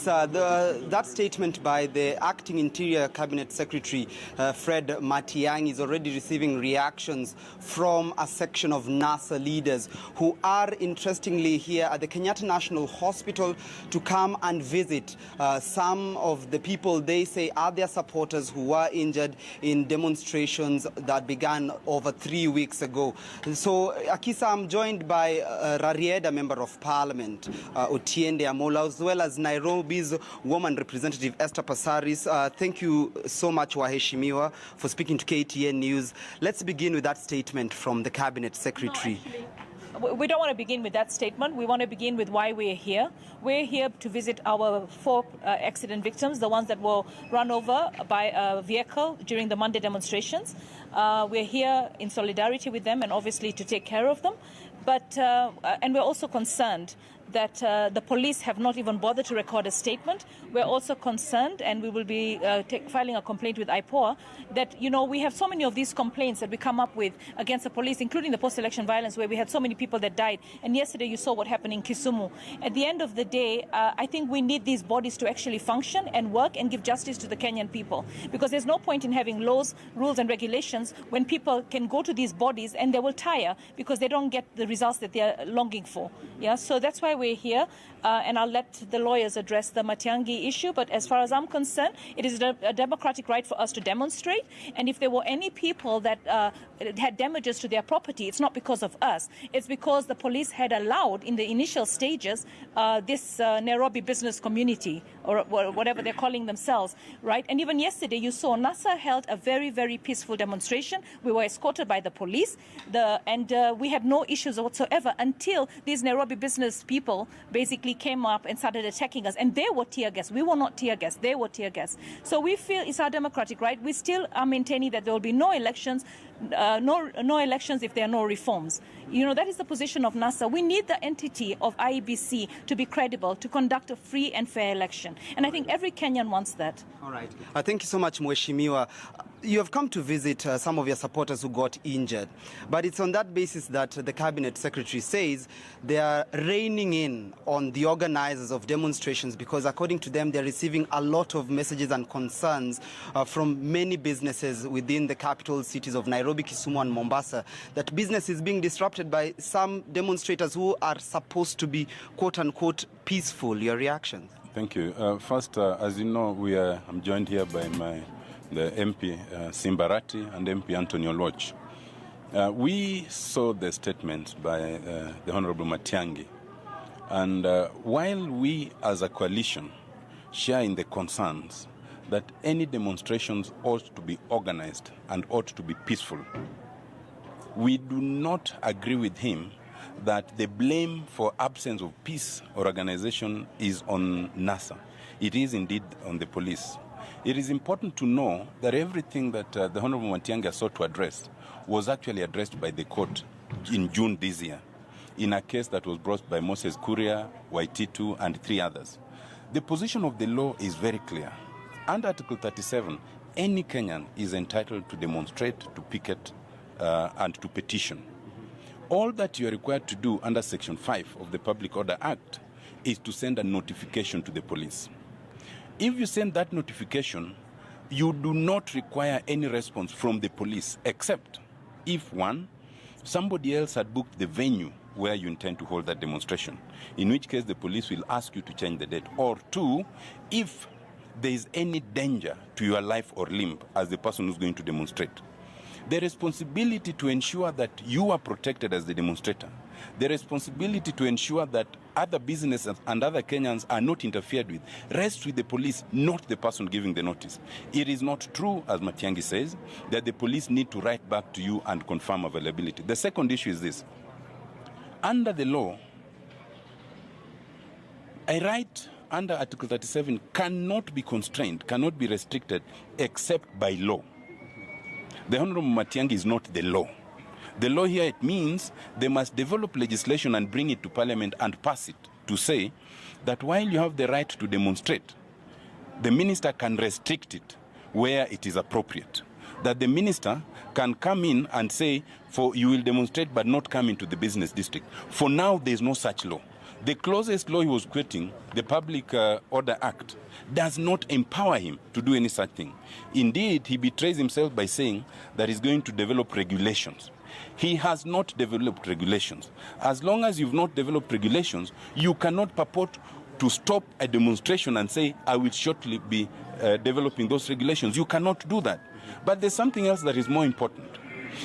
That statement by the acting Interior Cabinet Secretary, Fred Matiang'I, is already receiving reactions from a section of NASA leaders who are, interestingly, here at the Kenyatta National Hospital to come and visit some of the people they say are their supporters who were injured in demonstrations that began over 3 weeks ago. So, Akisa, I'm joined by Rarieda, Member of Parliament, Otiende Amola, as well as Nairobi's Woman Representative Esther Passaris. Thank you so much, Waheshimiwa, for speaking to KTN News. Let's begin with that statement from the Cabinet Secretary. No, we don't want to begin with that statement. We want to begin with why we're here. We're here to visit our 4 accident victims, the ones that were run over by a vehicle during the Monday demonstrations. We're here in solidarity with them and obviously to take care of them. But and we're also concerned that the police have not even bothered to record a statement. We're also concerned, and we will be filing a complaint with IPOA, that, you know, we have so many of these complaints that we come up with against the police, including the post-election violence, where we had so many people that died. And yesterday you saw what happened in Kisumu. At the end of the day, I think we need these bodies to actually function and work and give justice to the Kenyan people. Because there's no point in having laws, rules and regulations when people can go to these bodies and they will tire because they don't get the results that they're longing for. Yeah, so that's why we're here, and I'll let the lawyers address the Matiang'I issue. But as far as I'm concerned, it is a democratic right for us to demonstrate. And if there were any people that had damages to their property, it's not because of us. It's because the police had allowed, in the initial stages, this Nairobi business community, or whatever they're calling themselves, right? And even yesterday, you saw NASA held a very, very peaceful demonstration. We were escorted by the police, and we had no issues whatsoever until these Nairobi business people basically came up and started attacking us. And they were tear gas. We were not tear gas. They were tear gas. So we feel it's our democratic right. We still are maintaining that there will be no elections, no elections if there are no reforms. You know, that is the position of NASA. We need the entity of IEBC to be credible, to conduct a free and fair election. And I think every Kenyan wants that. All right. Thank you so much, Mheshimiwa. You have come to visit some of your supporters who got injured, but it's on that basis that the Cabinet Secretary says they are reining in on the organizers of demonstrations because, according to them, they're receiving a lot of messages and concerns from many businesses within the capital cities of Nairobi, Kisumu and Mombasa, that business is being disrupted by some demonstrators who are supposed to be, quote-unquote, peaceful. Your reactions? Thank you. First, as you know, I'm joined here by the MP Simbarati and MP Anthony Oloch. We saw the statements by the Honorable Matiang'I, and while we as a coalition share in the concerns that any demonstrations ought to be organized and ought to be peaceful, we do not agree with him that the blame for absence of peace or organization is on NASA. It is indeed on the police. It is important to know that everything that the Honorable Matiang'I sought to address was actually addressed by the court in June this year, in a case that was brought by Moses Kuria, Waititu, and 3 others. The position of the law is very clear. Under Article 37, any Kenyan is entitled to demonstrate, to picket, and to petition. All that you are required to do under Section 5 of the Public Order Act is to send a notification to the police. If you send that notification, you do not require any response from the police, except if, 1, somebody else had booked the venue where you intend to hold that demonstration, in which case the police will ask you to change the date, or 2, if there is any danger to your life or limb as the person who's going to demonstrate. The responsibility to ensure that you are protected as the demonstrator, the responsibility to ensure that other businesses and other Kenyans are not interfered with, rests with the police, not the person giving the notice. It is not true, as Matiang'I says, that the police need to write back to you and confirm availability. The second issue is this. Under the law, a right under Article 37 cannot be constrained, cannot be restricted, except by law. The Honorable Matiang'I is not the law. The law here, it means they must develop legislation and bring it to Parliament and pass it to say that while you have the right to demonstrate, the minister can restrict it where it is appropriate. That the minister can come in and say, you will demonstrate but not come into the business district. For now, there is no such law. The closest law he was quoting, the Public Order Act, does not empower him to do any such thing. Indeed, he betrays himself by saying that he's going to develop regulations. He has not developed regulations. As long as you've not developed regulations, you cannot purport to stop a demonstration and say, I will shortly be developing those regulations. You cannot do that. But there's something else that is more important.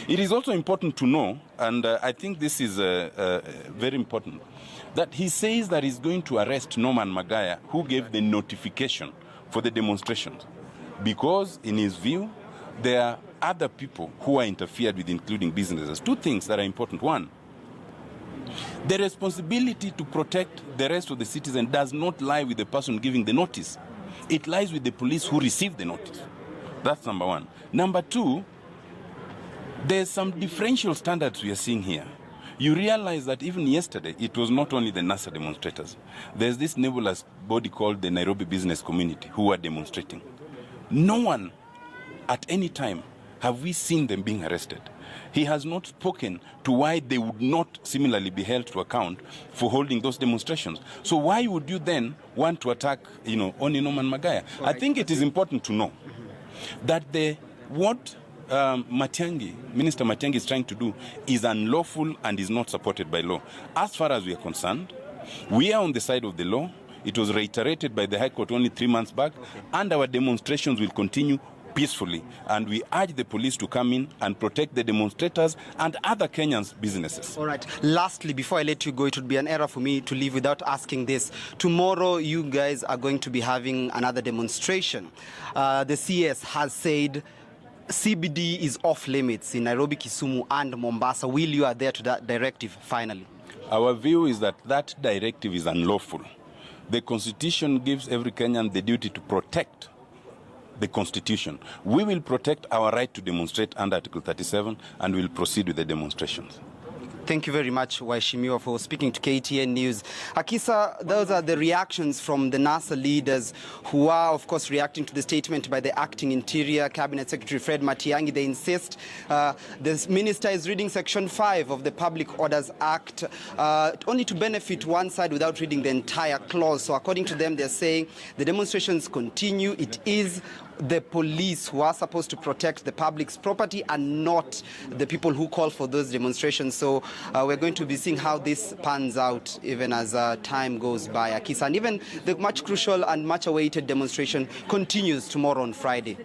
It is also important to know, and I think this is very important, that he says that he's going to arrest Norman Magaya, who gave the notification for the demonstrations. Because, in his view, there are other people who are interfered with, including businesses. Two things that are important. One, the responsibility to protect the rest of the citizen does not lie with the person giving the notice. It lies with the police who received the notice. That's number one. Number two, there's some differential standards we are seeing here. You realize that even yesterday, it was not only the NASA demonstrators. There's this nebulous body called the Nairobi Business Community who are demonstrating. No one, at any time, have we seen them being arrested. He has not spoken to why they would not similarly be held to account for holding those demonstrations. So why would you then want to attack, only Norman Magaya? Right. I think it is important to know that what Matiang'I, Minister Matiang'I is trying to do is unlawful and is not supported by law. As far as we are concerned, we are on the side of the law. It was reiterated by the High Court only 3 months back, and our demonstrations will continue peacefully, and we urge the police to come in and protect the demonstrators and other Kenyans' businesses. All right. Lastly, before I let you go, it would be an error for me to leave without asking this. Tomorrow, you guys are going to be having another demonstration. The CS has said CBD is off limits in Nairobi, Kisumu, and Mombasa. Will you adhere to that directive finally? Our view is that that directive is unlawful. The Constitution gives every Kenyan the duty to protect the Constitution. We will protect our right to demonstrate under Article 37 and will proceed with the demonstrations. Thank you very much, Waheshimiwa, for speaking to KTN News. Akisa, those are the reactions from the NASA leaders who are, of course, reacting to the statement by the Acting Interior Cabinet Secretary Fred Matiang'I. They insist the minister is reading Section 5 of the Public Orders Act only to benefit one side without reading the entire clause. So according to them, they're saying the demonstrations continue. It is the police who are supposed to protect the public's property and not the people who call for those demonstrations. So we're going to be seeing how this pans out even as time goes by, Akisa. And even the much crucial and much awaited demonstration continues tomorrow on Friday.